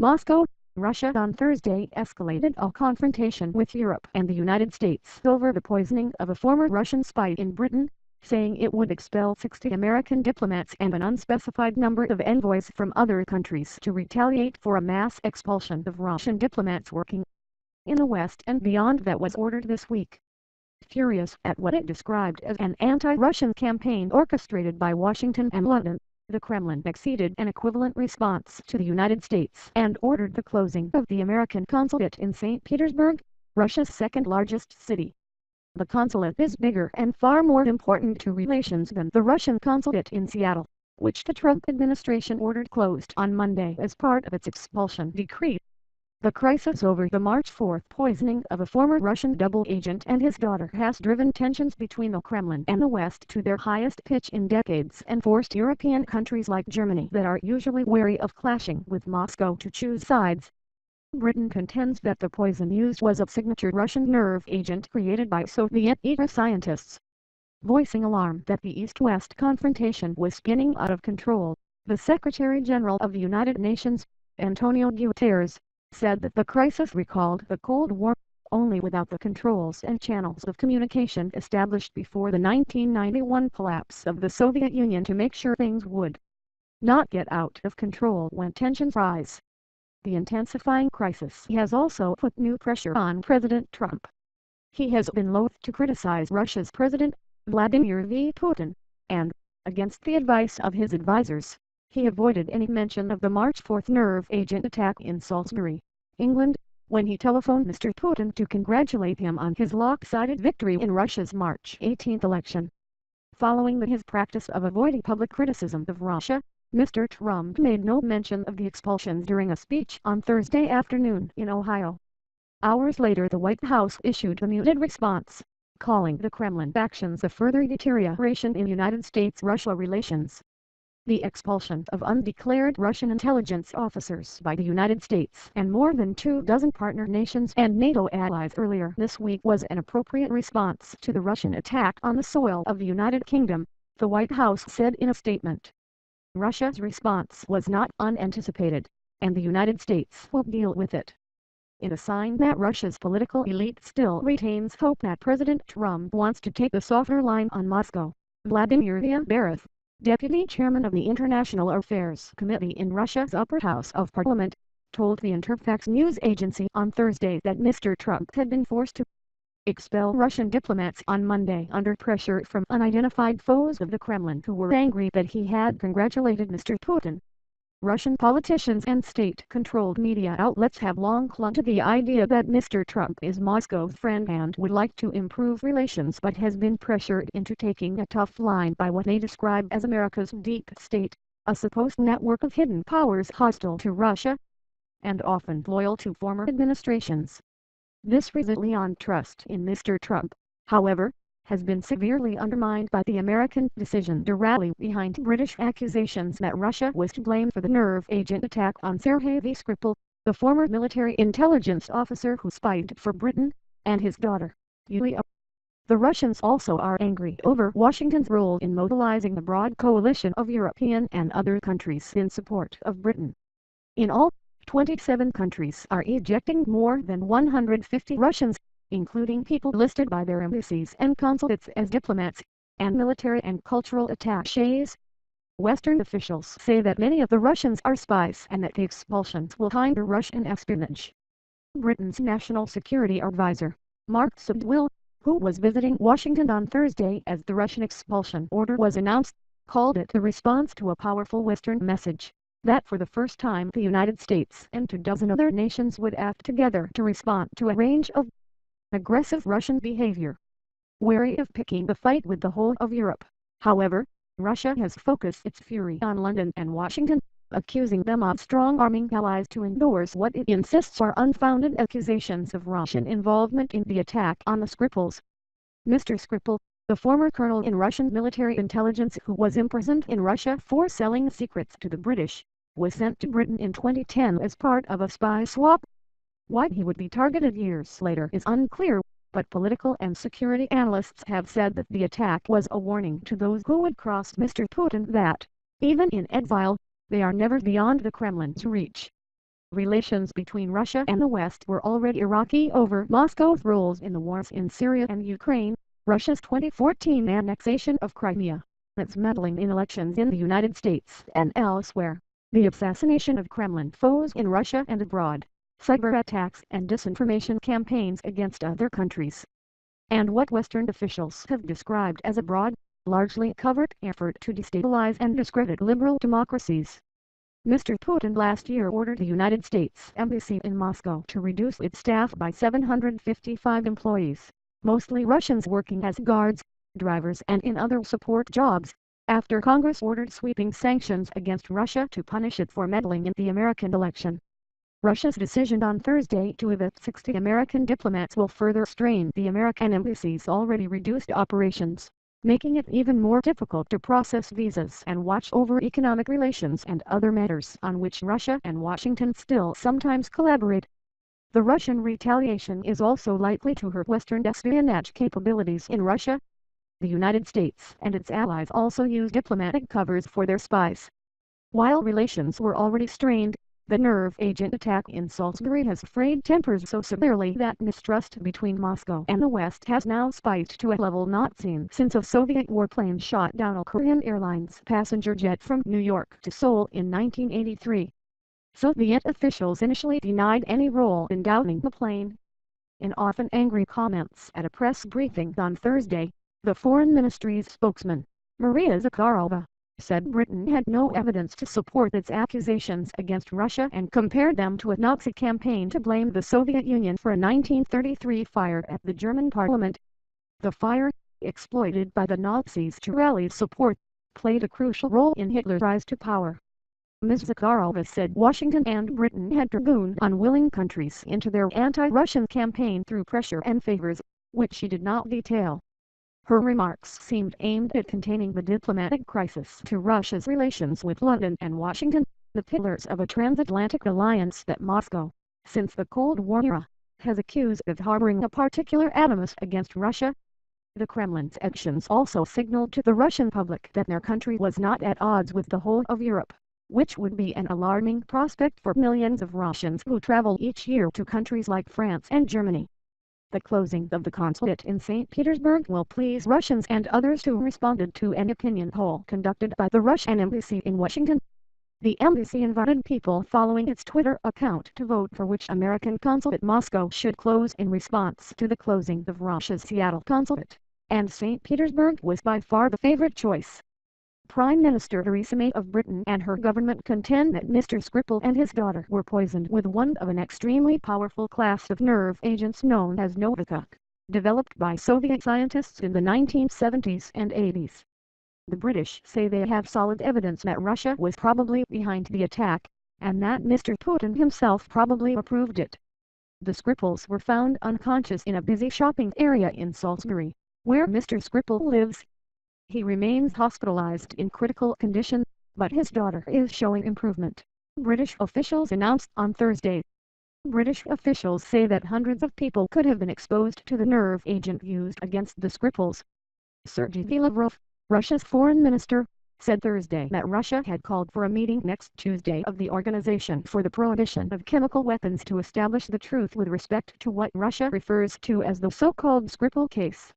Moscow, Russia on Thursday escalated a confrontation with Europe and the United States over the poisoning of a former Russian spy in Britain, saying it would expel 60 American diplomats and an unspecified number of envoys from other countries to retaliate for a mass expulsion of Russian diplomats working in the West and beyond that was ordered this week. Furious at what it described as an anti-Russian campaign orchestrated by Washington and London, the Kremlin exceeded an equivalent response to the United States and ordered the closing of the American consulate in St. Petersburg, Russia's second-largest city. The consulate is bigger and far more important to relations than the Russian consulate in Seattle, which the Trump administration ordered closed on Monday as part of its expulsion decree. The crisis over the March 4 poisoning of a former Russian double agent and his daughter has driven tensions between the Kremlin and the West to their highest pitch in decades and forced European countries like Germany that are usually wary of clashing with Moscow to choose sides. Britain contends that the poison used was a signature Russian nerve agent created by Soviet-era scientists. Voicing alarm that the East-West confrontation was spinning out of control, the Secretary-General of the United Nations, Antonio Guterres, said that the crisis recalled the Cold War, only without the controls and channels of communication established before the 1991 collapse of the Soviet Union to make sure things would not get out of control when tensions rise. The intensifying crisis has also put new pressure on President Trump. He has been loath to criticize Russia's President, Vladimir V. Putin, and, against the advice of his advisers, he avoided any mention of the March 4 nerve agent attack in Salisbury, England, when he telephoned Mr. Putin to congratulate him on his lopsided victory in Russia's March 18 election. Following his practice of avoiding public criticism of Russia, Mr. Trump made no mention of the expulsions during a speech on Thursday afternoon in Ohio. Hours later the White House issued a muted response, calling the Kremlin actions a further deterioration in United States-Russia relations. The expulsion of undeclared Russian intelligence officers by the United States and more than 24 partner nations and NATO allies earlier this week was an appropriate response to the Russian attack on the soil of the United Kingdom, the White House said in a statement. Russia's response was not unanticipated, and the United States will deal with it. In a sign that Russia's political elite still retains hope that President Trump wants to take the softer line on Moscow, Vladimir Vyacheslav, Deputy Chairman of the International Affairs Committee in Russia's upper house of parliament, told the Interfax news agency on Thursday that Mr. Trump had been forced to expel Russian diplomats on Monday under pressure from unidentified foes of the Kremlin who were angry that he had congratulated Mr. Putin. Russian politicians and state-controlled media outlets have long clung to the idea that Mr. Trump is Moscow's friend and would like to improve relations but has been pressured into taking a tough line by what they describe as America's deep state, a supposed network of hidden powers hostile to Russia and often loyal to former administrations. This resilient trust in Mr. Trump, however, has been severely undermined by the American decision to rally behind British accusations that Russia was to blame for the nerve agent attack on Sergei Skripal, the former military intelligence officer who spied for Britain, and his daughter, Yulia. The Russians also are angry over Washington's role in mobilizing the broad coalition of European and other countries in support of Britain. In all, 27 countries are ejecting more than 150 Russians, including people listed by their embassies and consulates as diplomats, and military and cultural attachés. Western officials say that many of the Russians are spies and that the expulsions will hinder Russian espionage. Britain's National Security Advisor, Mark Subdwill, who was visiting Washington on Thursday as the Russian expulsion order was announced, called it the response to a powerful Western message that for the first time the United States and 24 other nations would act together to respond to a range of aggressive Russian behavior. Wary of picking the fight with the whole of Europe, however, Russia has focused its fury on London and Washington, accusing them of strong-arming allies to endorse what it insists are unfounded accusations of Russian involvement in the attack on the Skripals. Mr. Skripal, the former colonel in Russian military intelligence who was imprisoned in Russia for selling secrets to the British, was sent to Britain in 2010 as part of a spy swap. Why he would be targeted years later is unclear, but political and security analysts have said that the attack was a warning to those who would cross Mr. Putin that, even in exile, they are never beyond the Kremlin's reach. Relations between Russia and the West were already rocky over Moscow's roles in the wars in Syria and Ukraine, Russia's 2014 annexation of Crimea, its meddling in elections in the United States and elsewhere, the assassination of Kremlin foes in Russia and abroad, cyber attacks and disinformation campaigns against other countries, and what Western officials have described as a broad, largely covert effort to destabilize and discredit liberal democracies. Mr. Putin last year ordered the United States Embassy in Moscow to reduce its staff by 755 employees, mostly Russians working as guards, drivers and in other support jobs, after Congress ordered sweeping sanctions against Russia to punish it for meddling in the American election. Russia's decision on Thursday to evict 60 American diplomats will further strain the American embassy's already reduced operations, making it even more difficult to process visas and watch over economic relations and other matters on which Russia and Washington still sometimes collaborate. The Russian retaliation is also likely to hurt Western espionage capabilities in Russia. The United States and its allies also use diplomatic covers for their spies. While relations were already strained, the nerve agent attack in Salisbury has frayed tempers so severely that mistrust between Moscow and the West has now spiked to a level not seen since a Soviet warplane shot down a Korean Airlines passenger jet from New York to Seoul in 1983. Soviet officials initially denied any role in downing the plane. In often angry comments at a press briefing on Thursday, the Foreign Ministry's spokesman, Maria Zakharova, said Britain had no evidence to support its accusations against Russia and compared them to a Nazi campaign to blame the Soviet Union for a 1933 fire at the German parliament. The fire, exploited by the Nazis to rally support, played a crucial role in Hitler's rise to power. Ms. Zakharova said Washington and Britain had dragooned unwilling countries into their anti-Russian campaign through pressure and favors, which she did not detail. Her remarks seemed aimed at containing the diplomatic crisis to Russia's relations with London and Washington, the pillars of a transatlantic alliance that Moscow, since the Cold War era, has accused of harboring a particular animus against Russia. The Kremlin's actions also signaled to the Russian public that their country was not at odds with the whole of Europe, which would be an alarming prospect for millions of Russians who travel each year to countries like France and Germany. The closing of the consulate in St. Petersburg will please Russians and others who responded to an opinion poll conducted by the Russian embassy in Washington. The embassy invited people following its Twitter account to vote for which American consulate Moscow should close in response to the closing of Russia's Seattle consulate, and St. Petersburg was by far the favorite choice. Prime Minister Theresa May of Britain and her government contend that Mr. Skripal and his daughter were poisoned with one of an extremely powerful class of nerve agents known as Novichok, developed by Soviet scientists in the 1970s and 80s. The British say they have solid evidence that Russia was probably behind the attack, and that Mr. Putin himself probably approved it. The Skripals were found unconscious in a busy shopping area in Salisbury, where Mr. Skripal lives. He remains hospitalized in critical condition, but his daughter is showing improvement, British officials announced on Thursday. British officials say that hundreds of people could have been exposed to the nerve agent used against the Skripals. Sergei Lavrov, Russia's foreign minister, said Thursday that Russia had called for a meeting next Tuesday of the Organization for the Prohibition of Chemical Weapons to establish the truth with respect to what Russia refers to as the so-called Skripal case.